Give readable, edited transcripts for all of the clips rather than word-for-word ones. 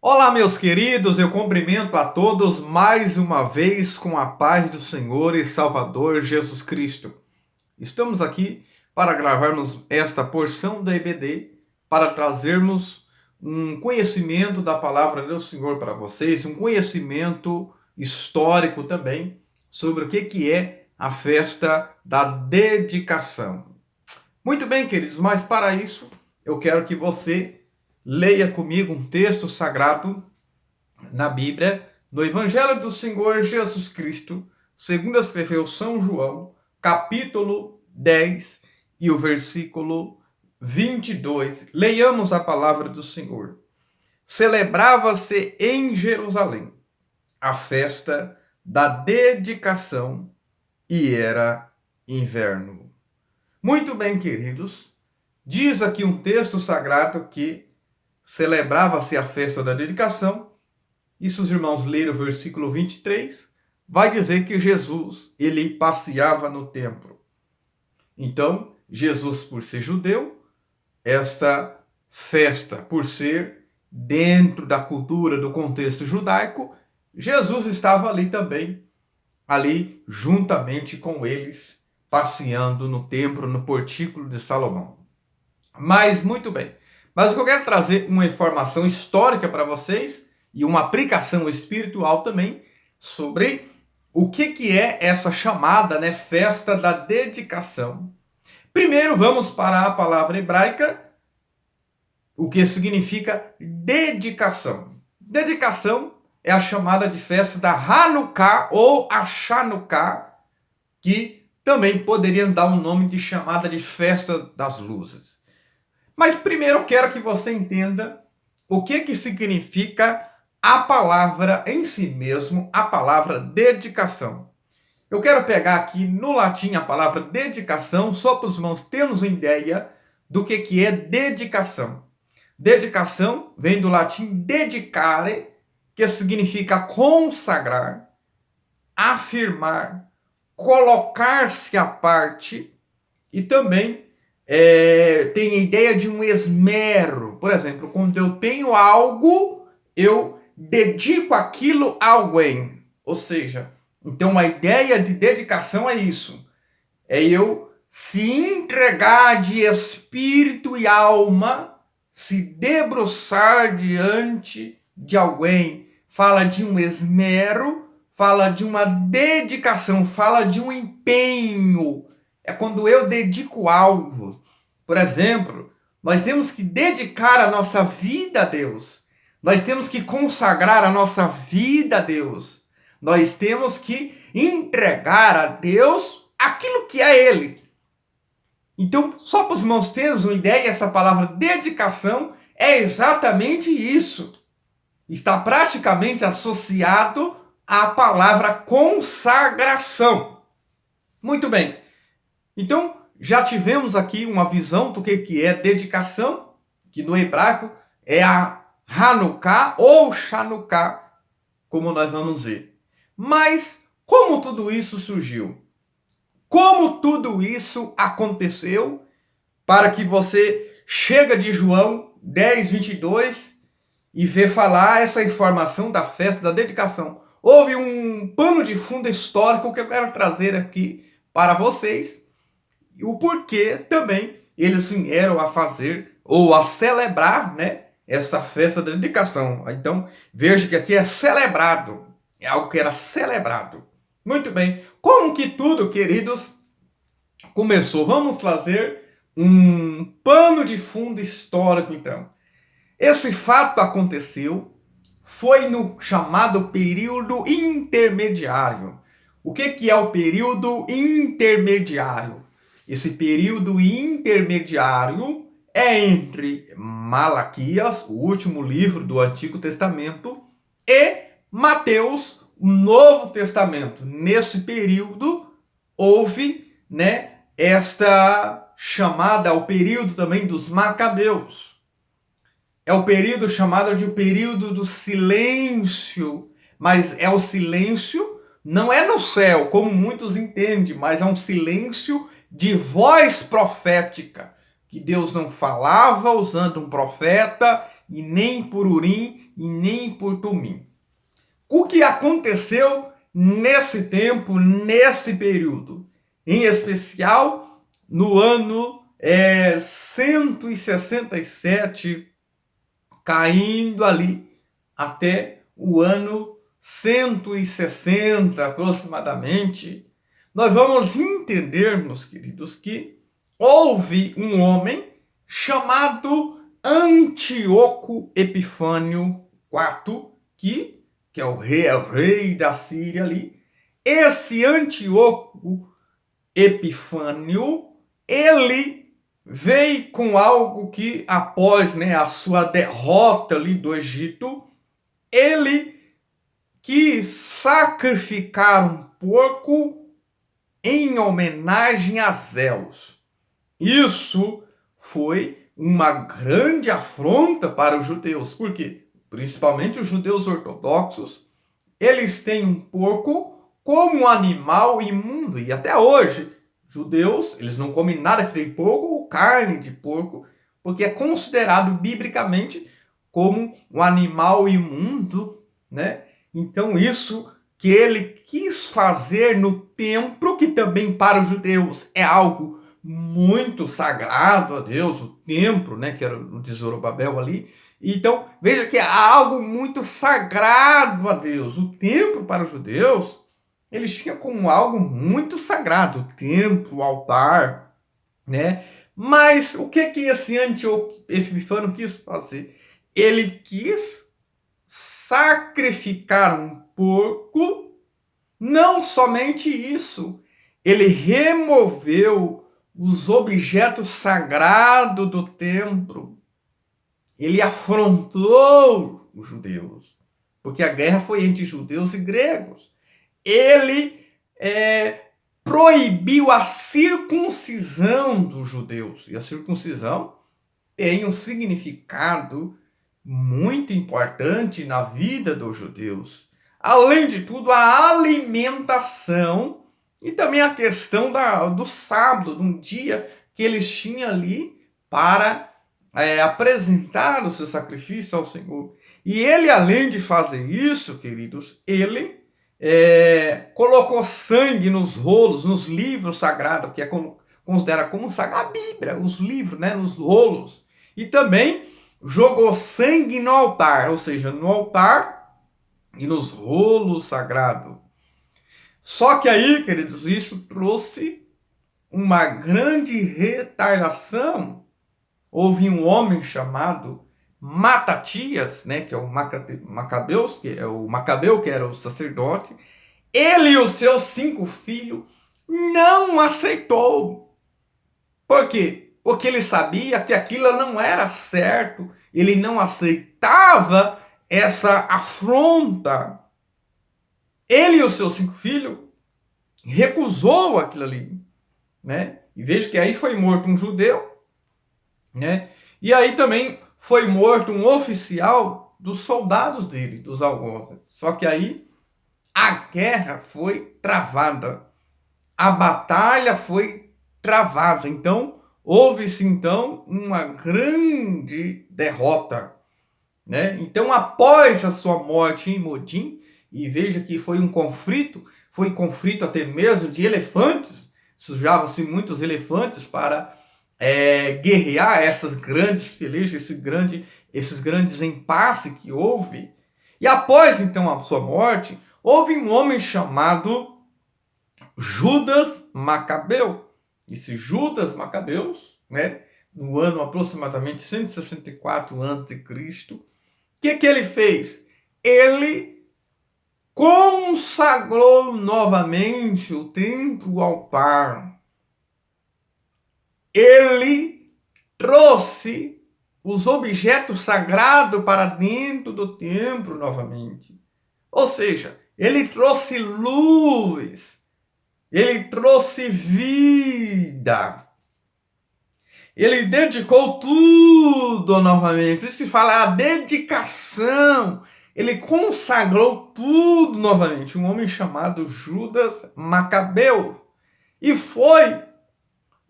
Olá, meus queridos, eu cumprimento a todos mais uma vez com a paz do Senhor e Salvador Jesus Cristo. Estamos aqui para gravarmos esta porção da EBD, para trazermos um conhecimento da palavra do Senhor para vocês, um conhecimento histórico também sobre o que é a festa da dedicação. Muito bem, queridos, mas para isso eu quero que você leia comigo um texto sagrado na Bíblia, no Evangelho do Senhor Jesus Cristo, segundo escreveu São João, capítulo 10 e o versículo 22. Leiamos a palavra do Senhor. Celebrava-se em Jerusalém a festa da dedicação e era inverno. Muito bem, queridos, diz aqui um texto sagrado que celebrava-se a festa da dedicação. E se os irmãos lerem o versículo 23, vai dizer que Jesus, ele passeava no templo. Então, Jesus, por ser judeu, esta festa, por ser dentro da cultura, do contexto judaico, Jesus estava ali também, ali juntamente com eles, passeando no templo, no portículo de Salomão. Mas, muito bem. Mas eu quero trazer uma informação histórica para vocês e uma aplicação espiritual também sobre o que é essa chamada, festa da dedicação. Primeiro, vamos para a palavra hebraica, o que significa dedicação. Dedicação é a chamada de festa da Hanukkah ou a Chanukah, que também poderiam dar um nome de chamada de festa das luzes. Mas primeiro eu quero que você entenda o que significa a palavra em si mesmo, a palavra dedicação. Eu quero pegar aqui no latim a palavra dedicação, só para os irmãos termos uma ideia do que é dedicação. Dedicação vem do latim dedicare, que significa consagrar, afirmar, colocar-se à parte e também tem a ideia de um esmero. Por exemplo, quando eu tenho algo, eu dedico aquilo a alguém. Ou seja, então a ideia de dedicação é isso. É eu se entregar de espírito e alma, se debruçar diante de alguém. Fala de um esmero, fala de uma dedicação, fala de um empenho. É quando eu dedico algo. Por exemplo, nós temos que dedicar a nossa vida a Deus. Nós temos que consagrar a nossa vida a Deus. Nós temos que entregar a Deus aquilo que é Ele. Então, só para os irmãos termos uma ideia, essa palavra dedicação é exatamente isso. Está praticamente associado à palavra consagração. Muito bem. Então, já tivemos aqui uma visão do que é dedicação, que no hebraico é a Hanukkah ou Chanukah, como nós vamos ver. Mas como tudo isso surgiu? Como tudo isso aconteceu para que você chega de João 10, 22 e vê falar essa informação da festa, da dedicação? Houve um pano de fundo histórico que eu quero trazer aqui para vocês. E o porquê também eles vieram a fazer ou a celebrar, essa festa da dedicação. Então, veja que aqui é celebrado. É algo que era celebrado. Muito bem. Como que tudo, queridos, começou? Vamos trazer um pano de fundo histórico, então. Esse fato aconteceu, foi no chamado período intermediário. O que é o período intermediário? Esse período intermediário é entre Malaquias, o último livro do Antigo Testamento, e Mateus, o Novo Testamento. Nesse período houve, esta chamada ao período também dos Macabeus. É o período chamado de o período do silêncio, mas é o silêncio, não é no céu, como muitos entendem, mas é um silêncio de voz profética, que Deus não falava usando um profeta e nem por Urim e nem por Tumim. O que aconteceu nesse tempo, nesse período? Em especial, no ano 167, caindo ali até o ano 160 aproximadamente, nós vamos entender, meus queridos, que houve um homem chamado Antíoco Epifânio IV, que é o rei da Síria ali. Esse Antíoco Epifânio, ele veio com algo que, após a sua derrota ali do Egito, ele quis sacrificar um porco em homenagem a Zeus. Isso foi uma grande afronta para os judeus. Por quê? Principalmente os judeus ortodoxos, eles têm um porco como um animal imundo. E até hoje, judeus, eles não comem nada que tem porco ou carne de porco, porque é considerado biblicamente como um animal imundo, né? Então isso que ele quis fazer no templo, que também para os judeus é algo muito sagrado a Deus, o templo, né, que era o de Zorobabel ali. Então, veja que é algo muito sagrado a Deus. O templo para os judeus, eles tinham como algo muito sagrado, o templo, o altar, né? Mas o que esse Antíoco Epifânio quis fazer? Ele quis sacrificar um porco. Não somente isso, ele removeu os objetos sagrados do templo. Ele afrontou os judeus, porque a guerra foi entre judeus e gregos. Ele proibiu a circuncisão dos judeus. E a circuncisão tem um significado muito importante na vida dos judeus. Além de tudo, a alimentação e também a questão do sábado, de um dia que eles tinham ali para apresentar o seu sacrifício ao Senhor. E ele, além de fazer isso, queridos, ele colocou sangue nos rolos, nos livros sagrados, que é considerado como sagrado, a Bíblia, os livros, né, nos rolos. E também jogou sangue no altar, ou seja, no altar e nos rolos sagrados. Só que aí, queridos, isso trouxe uma grande retardação. Houve um homem chamado Matatias, né, que é o Macabeus, que é o Macabeu, que era o sacerdote. Ele e os seus 5 filhos não aceitou. Por quê? Porque ele sabia que aquilo não era certo. Ele não aceitava essa afronta. Ele e os seus 5 filhos recusou aquilo ali, né? E veja que aí foi morto um judeu, né? E aí também foi morto um oficial dos soldados dele, dos algozes. Só que aí a guerra foi travada. A batalha foi travada. Então, houve-se então uma grande derrota, né? Então, após a sua morte em Modim, e veja que foi conflito até mesmo de elefantes, sujavam-se muitos elefantes para guerrear essas grandes pelejas, esses grandes impasses que houve. E após então a sua morte, houve um homem chamado Judas Macabeu. Esse Judas Macabeus, né, no ano aproximadamente 164 a.C., o que ele fez? Ele consagrou novamente o templo, o altar. Ele trouxe os objetos sagrados para dentro do templo novamente. Ou seja, ele trouxe luz, ele trouxe vida. Ele dedicou tudo novamente. Por isso que fala a dedicação. Ele consagrou tudo novamente. Um homem chamado Judas Macabeu. E foi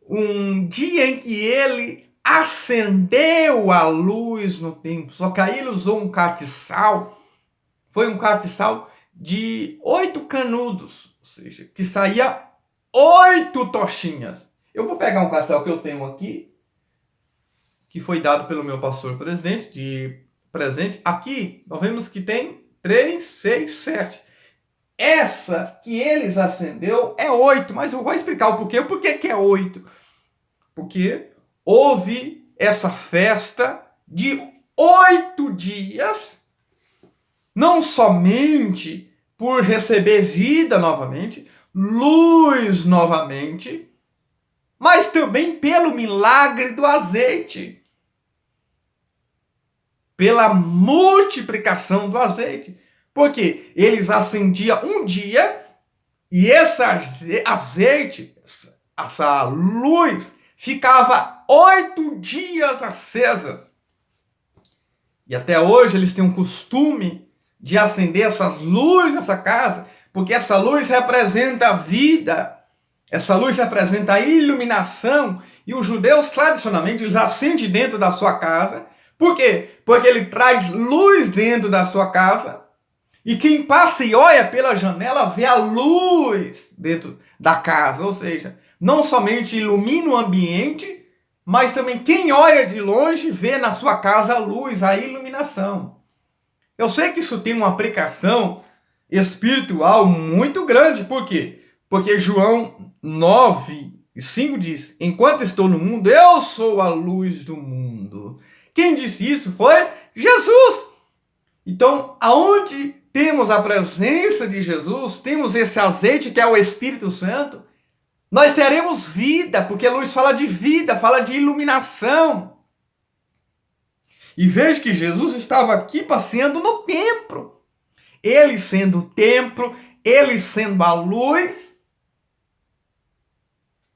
um dia em que ele acendeu a luz no templo. Só que aí ele usou um castiçal. Foi um castiçal de 8 canudos, ou seja, que saía 8 tochinhas. Eu vou pegar um castiçal que eu tenho aqui, que foi dado pelo meu pastor presidente de presente. Aqui nós vemos que tem 3, 6, 7. Essa que eles acendeu é 8, mas eu vou explicar o porquê. Por que é 8? Porque houve essa festa de 8 dias, não somente por receber vida novamente, luz novamente, mas também pelo milagre do azeite, pela multiplicação do azeite. Porque eles acendiam um dia e esse azeite, essa luz, ficava 8 dias acesas. E até hoje eles têm um costume de acender essas luzes nessa casa, porque essa luz representa a vida, essa luz representa a iluminação, e os judeus tradicionalmente eles acendem dentro da sua casa. Por quê? Porque ele traz luz dentro da sua casa, e quem passa e olha pela janela vê a luz dentro da casa, ou seja, não somente ilumina o ambiente, mas também quem olha de longe vê na sua casa a luz, a iluminação. Eu sei que isso tem uma aplicação espiritual muito grande. Por quê? Porque João 9:5 diz: enquanto estou no mundo, eu sou a luz do mundo. Quem disse isso foi Jesus. Então, aonde temos a presença de Jesus, temos esse azeite que é o Espírito Santo, nós teremos vida, porque a luz fala de vida, fala de iluminação. E veja que Jesus estava aqui passeando no templo. Ele sendo o templo, ele sendo a luz,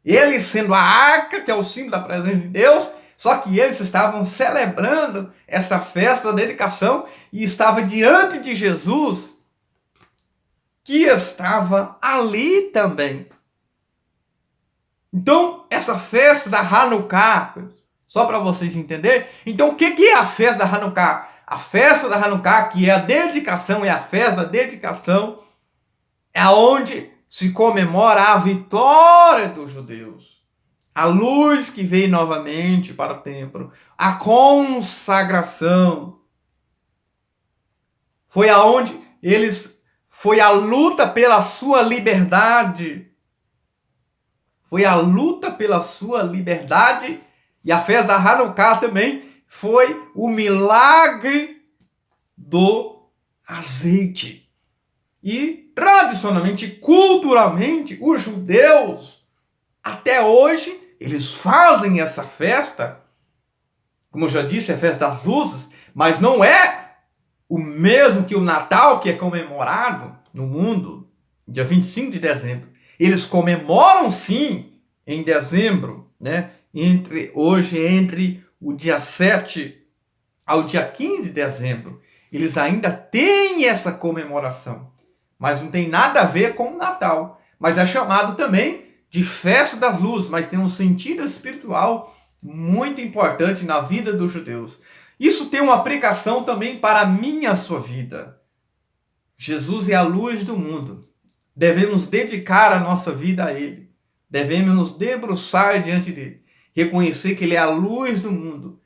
ele sendo a arca, que é o símbolo da presença de Deus. Só que eles estavam celebrando essa festa da dedicação e estava diante de Jesus, que estava ali também. Então, essa festa da Hanukkah, só para vocês entenderem, então o que é a festa da Hanukkah? A festa da Hanukkah, que é a dedicação, é a festa da dedicação, é onde se comemora a vitória dos judeus. A luz que veio novamente para o templo, a consagração. Foi aonde foi a luta pela sua liberdade. Foi a luta pela sua liberdade. E a festa da Hanukkah também foi o milagre do azeite. E tradicionalmente, culturalmente, os judeus até hoje, eles fazem essa festa, como eu já disse, é a festa das luzes, mas não é o mesmo que o Natal, que é comemorado no mundo, dia 25 de dezembro. Eles comemoram, sim, em dezembro, né? Entre o dia 7 ao dia 15 de dezembro. Eles ainda têm essa comemoração, mas não tem nada a ver com o Natal. Mas é chamado também de festa das luzes, mas tem um sentido espiritual muito importante na vida dos judeus. Isso tem uma aplicação também para a minha e a sua vida. Jesus é a luz do mundo. Devemos dedicar a nossa vida a Ele. Devemos nos debruçar diante dele. Reconhecer que Ele é a luz do mundo.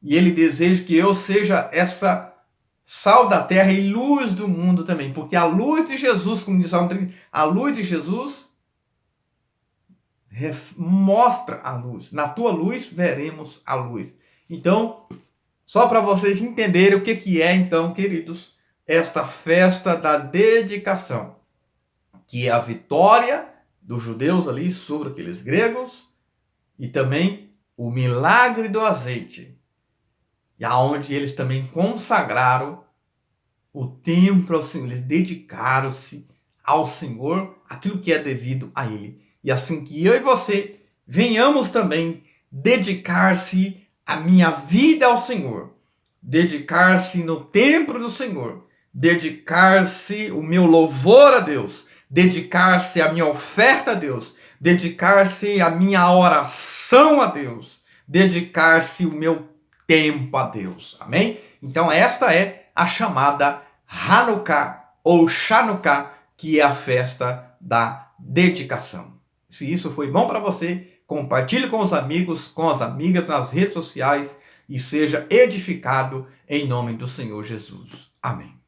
E Ele deseja que eu seja essa sal da terra e luz do mundo também. Porque a luz de Jesus, como diz o Salmo 30, a luz de Jesus mostra a luz. Na tua luz veremos a luz. Então, só para vocês entenderem o que é, então, queridos, esta festa da dedicação, que é a vitória dos judeus ali sobre aqueles gregos, e também o milagre do azeite, e aonde eles também consagraram o templo ao Senhor, eles dedicaram-se ao Senhor, aquilo que é devido a Ele. E assim que eu e você venhamos também dedicar-se a minha vida ao Senhor, dedicar-se no templo do Senhor, dedicar-se o meu louvor a Deus, dedicar-se a minha oferta a Deus, dedicar-se a minha oração a Deus, dedicar-se o meu tempo a Deus. Amém? Então esta é a chamada Hanukkah ou Chanukah, que é a festa da dedicação. Se isso foi bom para você, compartilhe com os amigos, com as amigas nas redes sociais e seja edificado em nome do Senhor Jesus. Amém.